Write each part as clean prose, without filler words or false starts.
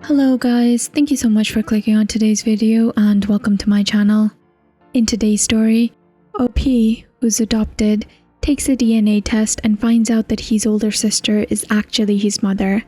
Hello guys, thank you so much for clicking on today's video and welcome to my channel. In today's story, OP, who's adopted, takes a DNA test and finds out that his older sister is actually his mother.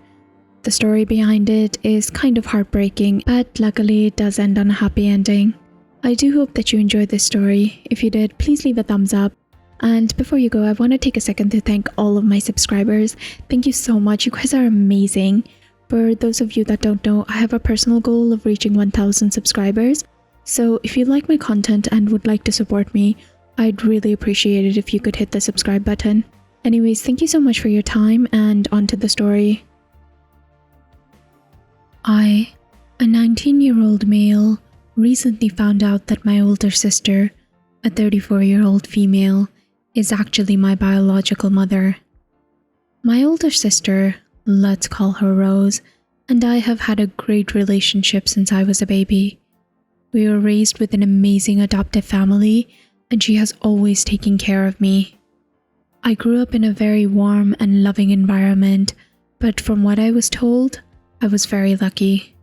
The story behind it is kind of heartbreaking, but luckily it does end on a happy ending. I do hope that you enjoyed this story. If you did, please leave a thumbs up. And before you go, I want to take a second to thank all of my subscribers. Thank you so much, you guys are amazing. For those of you that don't know, I have a personal goal of reaching 1,000 subscribers. So if you like my content and would like to support me, I'd really appreciate it if you could hit the subscribe button. Anyways, thank you so much for your time and on to the story. I, a 19-year-old male, recently found out that my older sister, a 34-year-old female, is actually my biological mother. My older sister, let's call her Rose, and I have had a great relationship since I was a baby. We were raised with an amazing adoptive family, and she has always taken care of me. I grew up in a very warm and loving environment, but from what I was told, I was very lucky.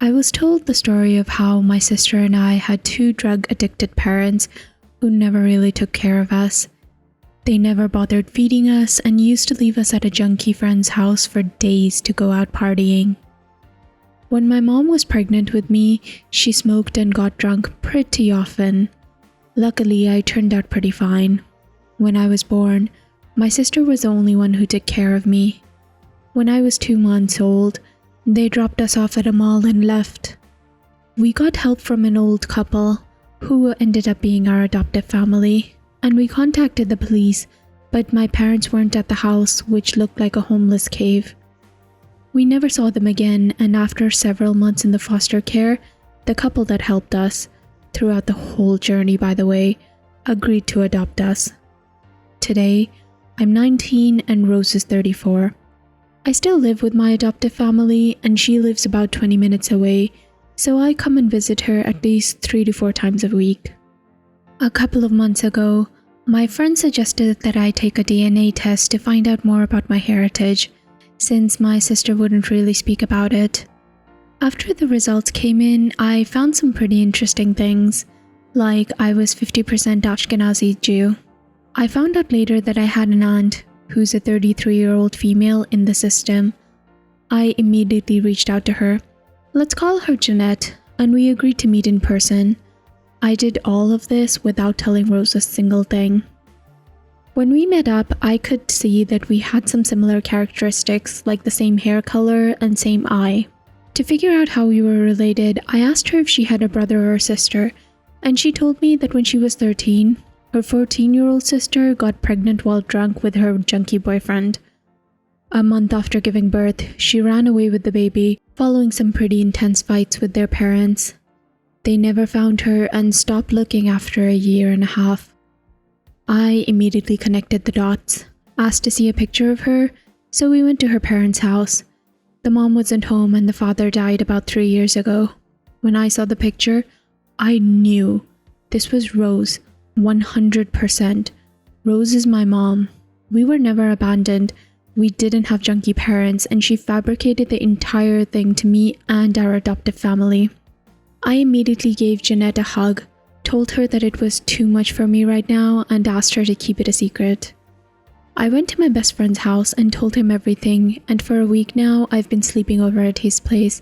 I was told the story of how my sister and I had two drug-addicted parents who never really took care of us. They never bothered feeding us and used to leave us at a junkie friend's house for days to go out partying. When my mom was pregnant with me, she smoked and got drunk pretty often. Luckily, I turned out pretty fine. When I was born, my sister was the only one who took care of me. When I was 2 months old, they dropped us off at a mall and left. We got help from an old couple, who ended up being our adoptive family. And we contacted the police, but my parents weren't at the house, which looked like a homeless cave. We never saw them again, and after several months in the foster care, the couple that helped us, throughout the whole journey by the way, agreed to adopt us. Today, I'm 19 and Rose is 34. I still live with my adoptive family, and she lives about 20 minutes away, so I come and visit her at least 3 to 4 times a week. A couple of months ago, my friend suggested that I take a DNA test to find out more about my heritage, since my sister wouldn't really speak about it. After the results came in, I found some pretty interesting things, like I was 50% Ashkenazi Jew. I found out later that I had an aunt, who's a 33-year-old female, in the system. I immediately reached out to her. Let's call her Jeanette, and we agreed to meet in person. I did all of this without telling Rose a single thing. When we met up, I could see that we had some similar characteristics, like the same hair color and same eye. To figure out how we were related, I asked her if she had a brother or a sister, and she told me that when she was 13, her 14-year-old sister got pregnant while drunk with her junkie boyfriend. A month after giving birth, she ran away with the baby, following some pretty intense fights with their parents. They never found her and stopped looking after a year and a half. I immediately connected the dots, asked to see a picture of her, so we went to her parents' house. The mom wasn't home and the father died about 3 years ago. When I saw the picture, I knew this was Rose, 100%. Rose is my mom. We were never abandoned. We didn't have junkie parents, and she fabricated the entire thing to me and our adoptive family. I immediately gave Jeanette a hug, told her that it was too much for me right now, and asked her to keep it a secret. I went to my best friend's house and told him everything, and for a week now, I've been sleeping over at his place.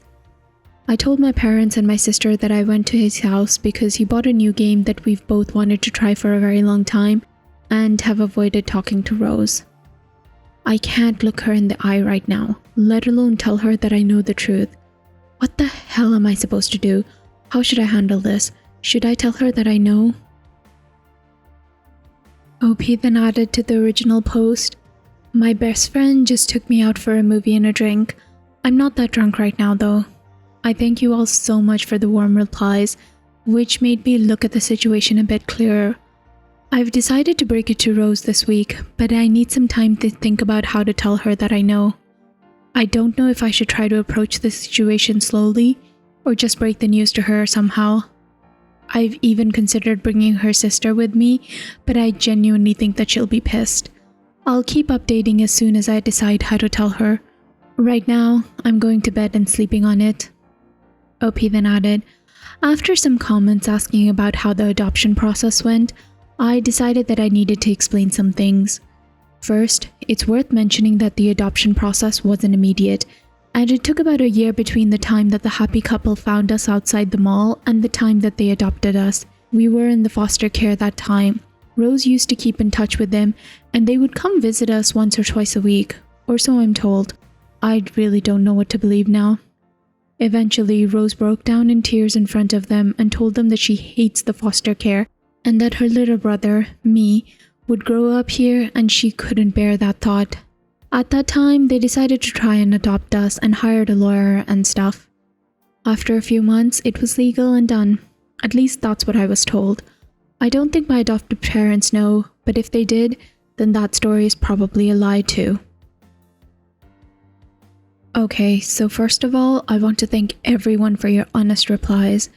I told my parents and my sister that I went to his house because he bought a new game that we've both wanted to try for a very long time, and have avoided talking to Rose. I can't look her in the eye right now, let alone tell her that I know the truth. What the hell am I supposed to do? How should I handle this? Should I tell her that I know? OP then added to the original post, "My best friend just took me out for a movie and a drink. I'm not that drunk right now though. I thank you all so much for the warm replies, which made me look at the situation a bit clearer. I've decided to break it to Rose this week, but I need some time to think about how to tell her that I know. I don't know if I should try to approach the situation slowly, or just break the news to her somehow. I've even considered bringing her sister with me, but I genuinely think that she'll be pissed. I'll keep updating as soon as I decide how to tell her. Right now, I'm going to bed and sleeping on it. OP then added, after some comments asking about how the adoption process went, I decided that I needed to explain some things. First, it's worth mentioning that the adoption process wasn't immediate, and it took about a year between the time that the happy couple found us outside the mall and the time that they adopted us. We were in the foster care that time. Rose used to keep in touch with them, and they would come visit us once or twice a week, or so I'm told. I really don't know what to believe now. Eventually, Rose broke down in tears in front of them and told them that she hates the foster care and that her little brother, me, would grow up here and she couldn't bear that thought. At that time, they decided to try and adopt us and hired a lawyer and stuff. After a few months, it was legal and done. At least that's what I was told. I don't think my adoptive parents know, but if they did, then that story is probably a lie too. Okay, so first of all, I want to thank everyone for your honest replies.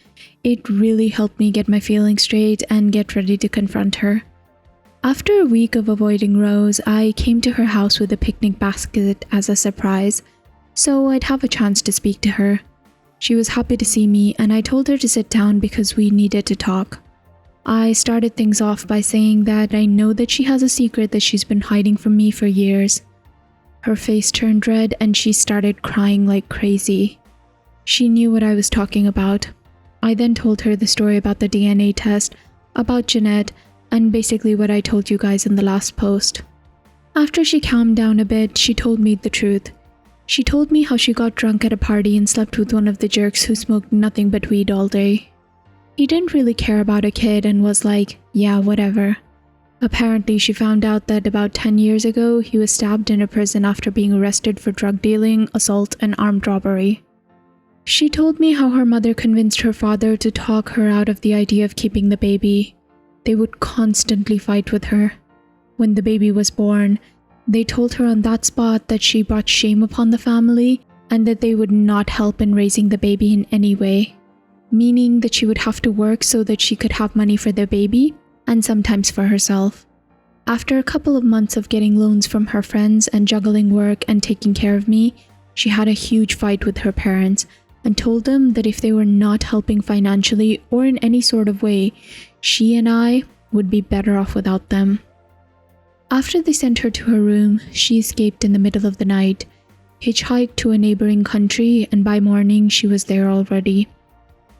It really helped me get my feelings straight and get ready to confront her. After a week of avoiding Rose, I came to her house with a picnic basket as a surprise, so I'd have a chance to speak to her. She was happy to see me, and I told her to sit down because we needed to talk. I started things off by saying that I know that she has a secret that she's been hiding from me for years. Her face turned red and she started crying like crazy. She knew what I was talking about. I then told her the story about the DNA test, about Jeanette, and basically what I told you guys in the last post. After she calmed down a bit, she told me the truth. She told me how she got drunk at a party and slept with one of the jerks who smoked nothing but weed all day. He didn't really care about a kid and was like, yeah, whatever. Apparently, she found out that about 10 years ago, he was stabbed in a prison after being arrested for drug dealing, assault, and armed robbery. She told me how her mother convinced her father to talk her out of the idea of keeping the baby. They would constantly fight with her. When the baby was born, they told her on that spot that she brought shame upon the family and that they would not help in raising the baby in any way, meaning that she would have to work so that she could have money for the baby and sometimes for herself. After a couple of months of getting loans from her friends and juggling work and taking care of me, she had a huge fight with her parents and told them that if they were not helping financially or in any sort of way, she and I would be better off without them. After they sent her to her room, she escaped in the middle of the night, hitchhiked to a neighboring country, and by morning she was there already.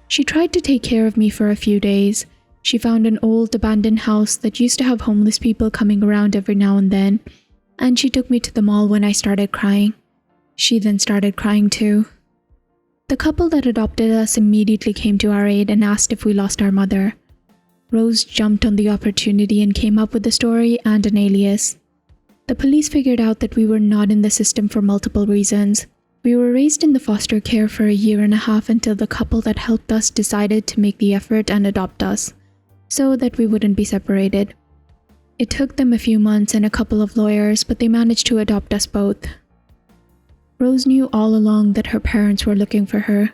She tried to take care of me for a few days. She found an old abandoned house that used to have homeless people coming around every now and then, and she took me to the mall when I started crying. She then started crying too. The couple that adopted us immediately came to our aid and asked if we lost our mother. Rose jumped on the opportunity and came up with a story and an alias. The police figured out that we were not in the system for multiple reasons. We were raised in the foster care for a year and a half until the couple that helped us decided to make the effort and adopt us, so that we wouldn't be separated. It took them a few months and a couple of lawyers, but they managed to adopt us both. Rose knew all along that her parents were looking for her.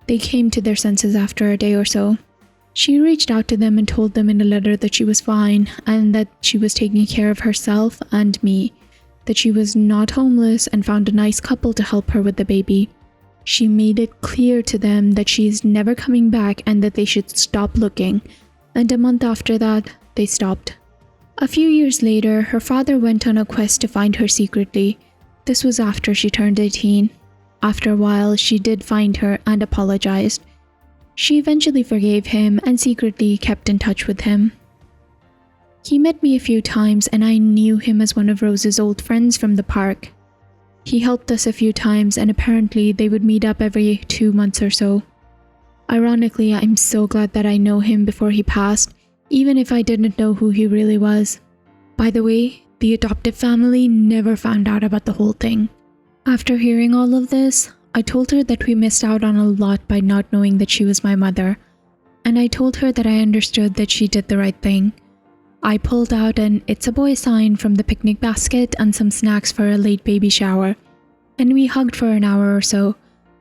They came to their senses after a day or so. She reached out to them and told them in a letter that she was fine and that she was taking care of herself and me, that she was not homeless and found a nice couple to help her with the baby. She made it clear to them that she is never coming back and that they should stop looking. And a month after that, they stopped. A few years later, her father went on a quest to find her secretly. This was after she turned 18. After a while, she did find her and apologized. She eventually forgave him and secretly kept in touch with him. He met me a few times and I knew him as one of Rose's old friends from the park. He helped us a few times and apparently they would meet up every 2 months or so. Ironically, I'm so glad that I know him before he passed, even if I didn't know who he really was. By the way, the adoptive family never found out about the whole thing. After hearing all of this, I told her that we missed out on a lot by not knowing that she was my mother, and I told her that I understood that she did the right thing. I pulled out an "It's a boy" sign from the picnic basket and some snacks for a late baby shower, and we hugged for an hour or so,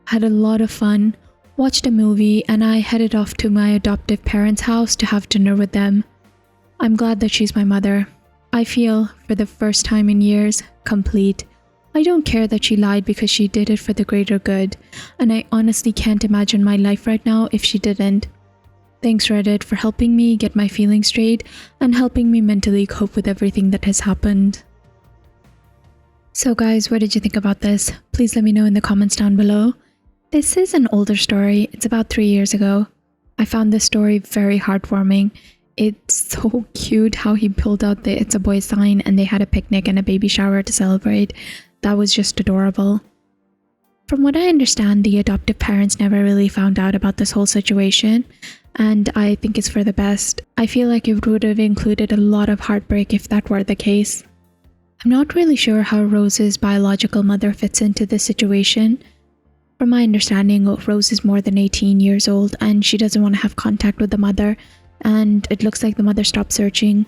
had a lot of fun, watched a movie, and I headed off to my adoptive parents' house to have dinner with them. I'm glad that she's my mother. I feel, for the first time in years, complete. I don't care that she lied because she did it for the greater good, and I honestly can't imagine my life right now if she didn't. Thanks Reddit for helping me get my feelings straight and helping me mentally cope with everything that has happened. So guys, what did you think about this? Please let me know in the comments down below. This is an older story, it's about 3 years ago. I found this story very heartwarming. It's so cute how he pulled out the "It's a Boy" sign and they had a picnic and a baby shower to celebrate. That was just adorable. From what I understand, the adoptive parents never really found out about this whole situation, and I think it's for the best. I feel like it would have included a lot of heartbreak if that were the case. I'm not really sure how Rose's biological mother fits into this situation. From my understanding, Rose is more than 18 years old and she doesn't want to have contact with the mother, and it looks like the mother stopped searching.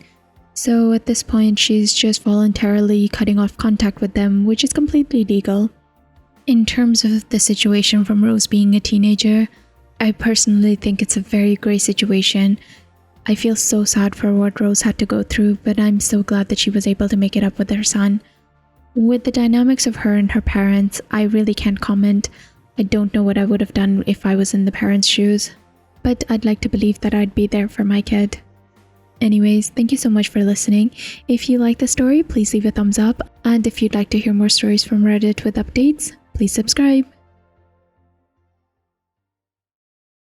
So at this point, she's just voluntarily cutting off contact with them, which is completely legal. In terms of the situation from Rose being a teenager, I personally think it's a very grey situation. I feel so sad for what Rose had to go through, but I'm so glad that she was able to make it up with her son. With the dynamics of her and her parents, I really can't comment. I don't know what I would have done if I was in the parents' shoes, but I'd like to believe that I'd be there for my kid. Anyways, thank you so much for listening. If you like the story, please leave a thumbs up, and if you'd like to hear more stories from Reddit with updates, please subscribe.